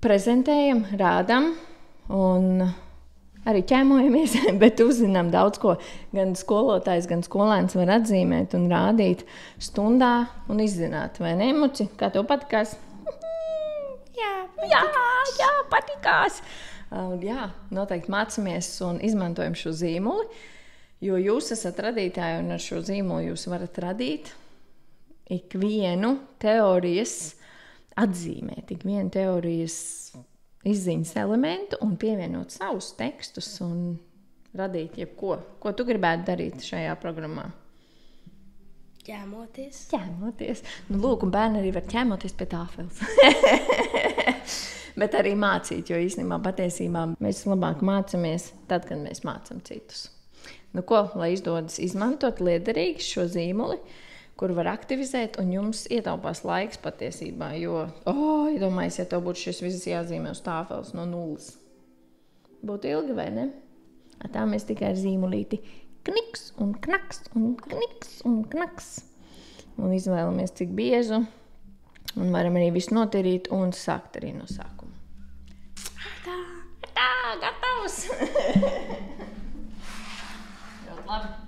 prezentējam, rādam un arī ķēmojamies, bet uzzinām daudz ko. Gan skolotājs, gan skolēns var atzīmēt un rādīt stundā un izzināt, vai ne, Muci? Kā tev patikās? Jā, patikās. Jā, noteikti mācāmies un izmantojam šo zīmuli, jo jūs esat radītāji un ar šo zīmolu jūs varat radīt ikvienu teorijas atzīmēt, ikvienu teorijas izziņas elementu un pievienot savus tekstus un radīt jebko. Ko tu gribētu darīt šajā programmā? Ķēmoties. Nu, lūk, un bērni arī var ķēmoties pie tāfeles. Bet arī mācīt, jo īstenībā patiesībā mēs labāk mācāmies tad, kad mēs mācām citus. Nu ko, lai izdodas izmantot liederīgi šo zīmuli, kur var aktivizēt, un jums ietaupās laiks patiesībā, jo, iedomājies, ja tev būtu šis viss jāzīmē uz tāfeles no nulles. Būtu ilgi, vai ne? Tā mēs tikai ar zīmulīti kniks un knaks un kniks un knaks. Un izvēlamies cik biezu, un varam arī visu notirīt un sākt arī no sākuma. Tā, gatavs! Ļoti labi.